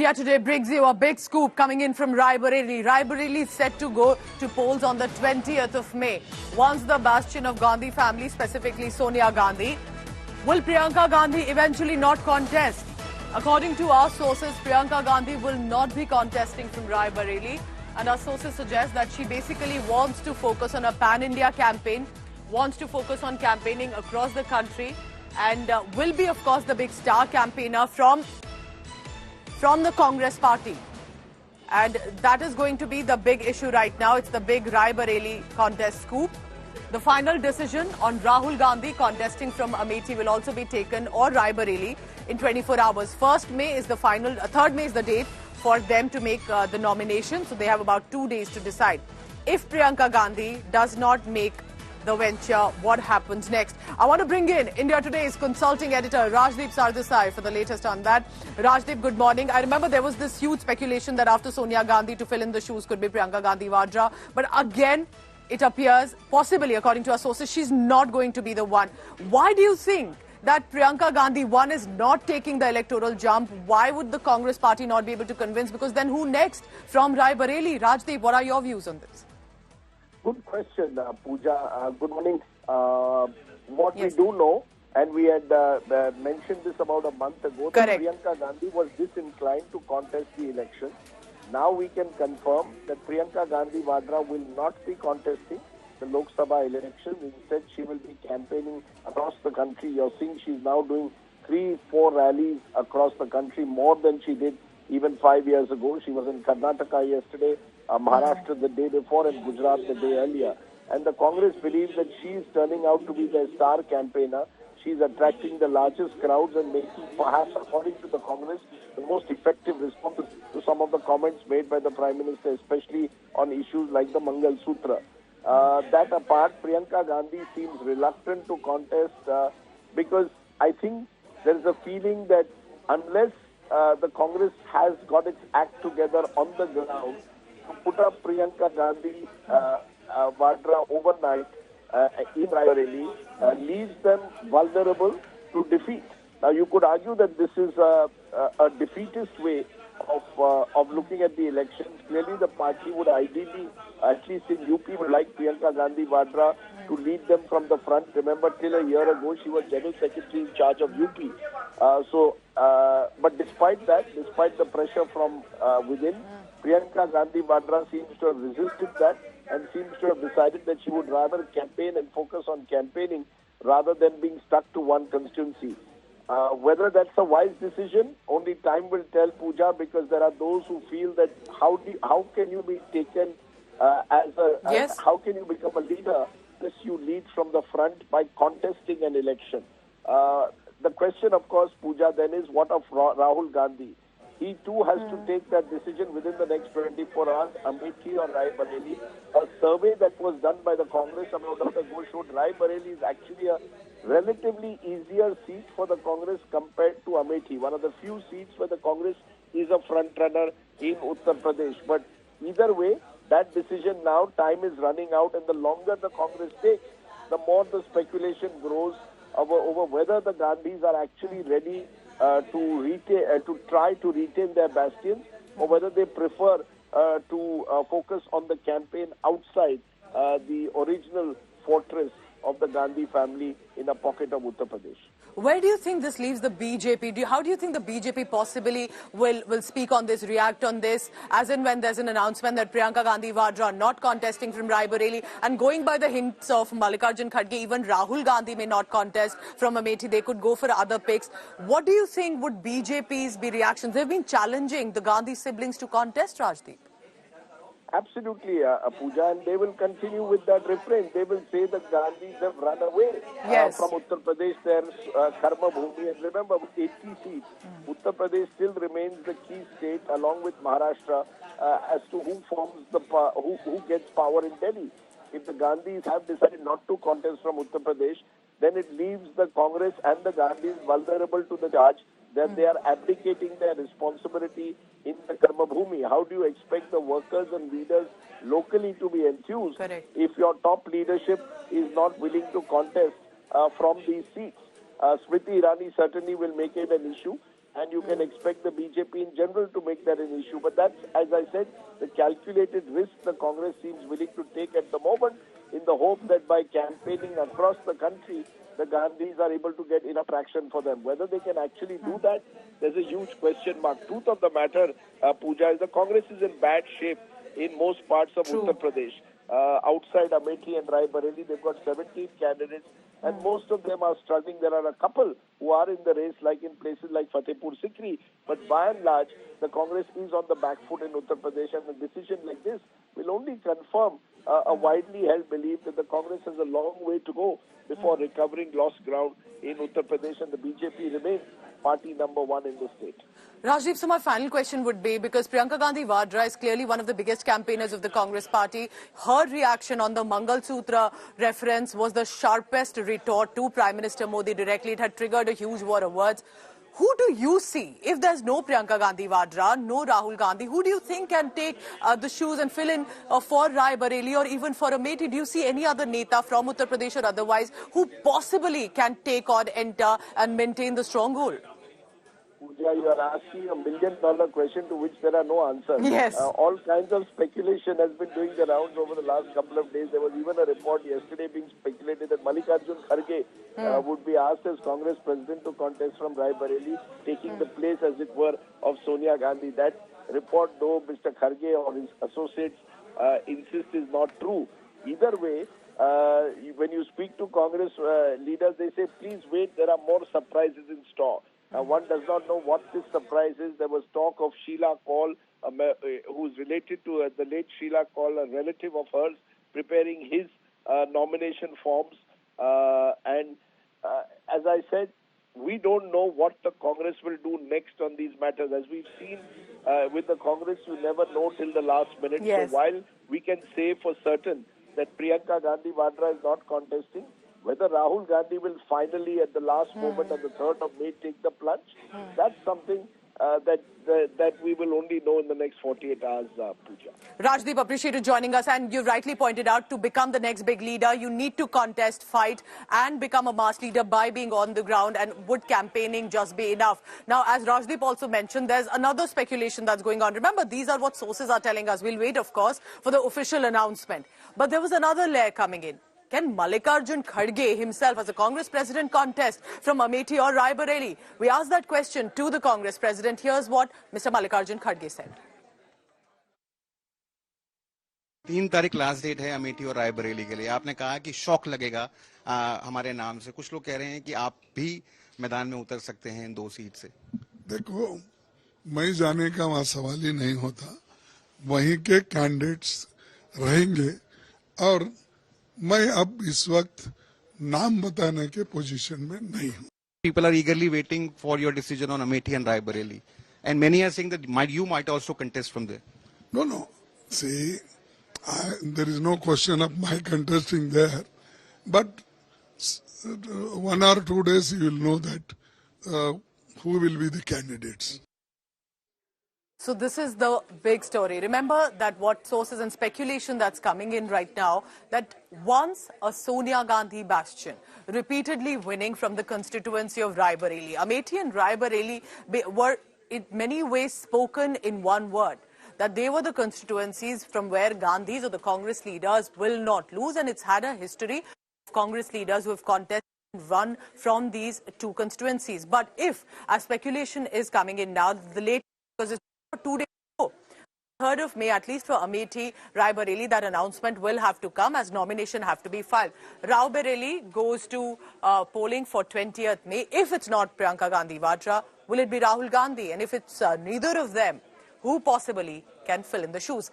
India Today brings you a big scoop coming in from Rai Bareli. Rai Bareli is set to go to polls on the 20th of May. Once the bastion of Gandhi family, specifically Sonia Gandhi, will Priyanka Gandhi eventually not contest? According to our sources, Priyanka Gandhi will not be contesting from Rai Bareli. And our sources suggest that she basically wants to focus on a pan-India campaign, wants to focus on campaigning across the country, and will be, of course, the big star campaigner from the Congress party. And that is going to be the big issue right now. It's the big Rai Bareli contest scoop. The final decision on Rahul Gandhi contesting from Amethi will also be taken, or Rai Bareli, in 24 hours. 1st May is the final, 3rd May is the date for them to make the nomination. So they have about 2 days to decide. If Priyanka Gandhi does not make the venture, what happens next? I want to bring in India Today's consulting editor Rajdeep Sardesai for the latest on that. Rajdeep, good morning. I remember there was this huge speculation that after Sonia Gandhi to fill in the shoes could be Priyanka Gandhi Vadra. But again, it appears, possibly according to our sources, she's not going to be the one. Why do you think that Priyanka Gandhi, one, is not taking the electoral jump? Why would the Congress party not be able to convince? Because then who next from Rai Bareli? Rajdeep, what are your views on this? Good question, Pooja. Good morning. What Yes. we do know, and we had mentioned this about a month ago, that Correct. Priyanka Gandhi was disinclined to contest the election. Now we can confirm that Priyanka Gandhi Vadra will not be contesting the Lok Sabha elections. Instead, she will be campaigning across the country. You're seeing she's now doing 3-4 rallies across the country, more than she did even 5 years ago. She was in Karnataka yesterday, Maharashtra the day before, and Gujarat the day earlier. And the Congress believes that she is turning out to be their star campaigner. She's attracting the largest crowds and making, perhaps according to the Congress, the most effective response to some of the comments made by the Prime Minister, especially on issues like the Mangal Sutra. That apart, Priyanka Gandhi seems reluctant to contest because I think there is a feeling that unless the Congress has got its act together on the ground to put up Priyanka Gandhi Vadra overnight in Raebareli, leaves them vulnerable to defeat. Now, you could argue that this is a defeatist way of looking at the elections. Clearly, the party would ideally, at least in UP, would like Priyanka Gandhi Vadra to lead them from the front. Remember, till a year ago, she was General Secretary in charge of UP. But despite that, despite the pressure from within, Priyanka Gandhi Vadra seems to have resisted that and seems to have decided that she would rather campaign and focus on campaigning rather than being stuck to one constituency. Whether that's a wise decision, only time will tell, Pooja, because there are those who feel that how can you be taken Yes. how can you become a leader unless you lead from the front by contesting an election? The question, of course, Pooja, then is what of Rahul Gandhi? He too has to take that decision within the next 24 hours, Amethi or Rai Bareli. A survey that was done by the Congress about a month ago showed Rai Bareli is actually a relatively easier seat for the Congress compared to Amethi, one of the few seats where the Congress is a front runner in Uttar Pradesh. But either way, that decision now, time is running out, and the longer the Congress takes, the more the speculation grows over whether the Gandhis are actually ready to try to retain their bastions, or whether they prefer to focus on the campaign outside the original fortress of the Gandhi family in a pocket of Uttar Pradesh. Where do you think this leaves the BJP? How do you think the BJP possibly will speak on this, react on this, as in when there's an announcement that Priyanka Gandhi Vadra not contesting from Rai Bareli, and going by the hints of Mallikarjun Kharge, even Rahul Gandhi may not contest from Amethi, they could go for other picks. What do you think would BJP's be reactions? They've been challenging the Gandhi siblings to contest, Rajdeep. Absolutely, Pooja, and they will continue with that refrain. They will say that Gandhis have run away Yes. from Uttar Pradesh, their Karma Bhumi. And remember, with 80 seats, Uttar Pradesh still remains the key state, along with Maharashtra, as to who forms who gets power in Delhi. If the Gandhis have decided not to contest from Uttar Pradesh, then it leaves the Congress and the Gandhis vulnerable to the charge that they are abdicating their responsibility in the Karma Bhumi. How do you expect the workers and leaders locally to be enthused Correct. if your top leadership is not willing to contest from these seats? Smriti Irani certainly will make it an issue. and you can expect the BJP in general to make that an issue. But that's, as I said, the calculated risk the Congress seems willing to take at the moment, in the hope that by campaigning across the country, the Gandhis are able to get enough traction for them. Whether they can actually do that, there's a huge question mark. Truth of the matter, Pooja, is the Congress is in bad shape in most parts of Uttar Pradesh. Outside Amethi and Raebareli, they've got 17 candidates, and most of them are struggling. There are a couple who are in the race, like in places like Fatehpur Sikri, but by and large, the Congress is on the back foot in Uttar Pradesh, and a decision like this will only confirm a widely held belief that the Congress has a long way to go before recovering lost ground in Uttar Pradesh, and the BJP remains party number one in the state. Rajdeep, so my final question would be, because Priyanka Gandhi Vadra is clearly one of the biggest campaigners of the Congress party, her reaction on the Mangal Sutra reference was the sharpest retort to Prime Minister Modi directly. It had triggered a huge war of words. Who do you see, if there's no Priyanka Gandhi Vadra, no Rahul Gandhi, who do you think can take the shoes and fill in for Raebareli or even for Amethi? Do you see any other Neta from Uttar Pradesh or otherwise who possibly can take on, enter and maintain the stronghold? Pooja, you are asking $1 million question to which there are no answers. Yes. All kinds of speculation has been doing the rounds over the last couple of days. There was even a report yesterday being speculated that Mallikarjun Kharge would be asked as Congress president to contest from Raebareli, taking the place, as it were, of Sonia Gandhi. That report, though Mr. Kharge or his associates insist is not true. Either way, when you speak to Congress leaders, they say, please wait, there are more surprises in store. One does not know what this surprise is. There was talk of Sheila Kaul, who's related to the late Sheila Kaul, a relative of hers, preparing his nomination forms. And as I said, we don't know what the Congress will do next on these matters. As we've seen with the Congress, you never know till the last minute. Yes. So while we can say for certain that Priyanka Gandhi Vadra is not contesting, whether Rahul Gandhi will finally, at the last moment on the 3rd of May, take the plunge, that's something that we will only know in the next 48 hours, Pooja. Rajdeep, appreciate you joining us. And you rightly pointed out, to become the next big leader, you need to contest, fight, and become a mass leader by being on the ground. And would campaigning just be enough? Now, as Rajdeep also mentioned, there's another speculation that's going on. Remember, these are what sources are telling us. We'll wait, of course, for the official announcement. But there was another layer coming in. Can Mallikarjun Kharge himself, as a Congress president, contest from Amethi or Raebareli? We asked that question to the Congress president. Here's what Mr. Mallikarjun Kharge said. 3 तारीख last date है अमेठी और रायबरेली के लिए। आपने कहा कि शौक लगेगा हमारे नाम से। कुछ लोग कह रहे हैं कि आप भी मैदान में उतर सकते हैं इन 2 सीट से। देखो, मैं जाने का वहां सवाल ही नहीं होता। वहीं के कैंडिडेट्स रहेंगे और मैं अब इस वक्त नाम बताने के पोजीशन में नहीं हूं। People are eagerly waiting for your decision on Amethi and Raebareli, and many are saying that you might also contest from there. No. See, there is no question of my contesting there, but 1 or 2 days you will know that who will be the candidates. So this is the big story. Remember that what sources and speculation that's coming in right now, that once a Sonia Gandhi bastion, repeatedly winning from the constituency of Raebareli, Amethi and Raebareli were in many ways spoken in one word, that they were the constituencies from where Gandhis or the Congress leaders will not lose, and it's had a history of Congress leaders who have contested and run from these 2 constituencies. But if, as speculation is coming in now, the late, because it's 2 days ago, 3rd of May, at least for Amethi, Raebareli, that announcement will have to come as nomination have to be filed. Raebareli goes to polling for 20th May. If it's not Priyanka Gandhi Vadra, will it be Rahul Gandhi? And if it's neither of them, who possibly can fill in the shoes?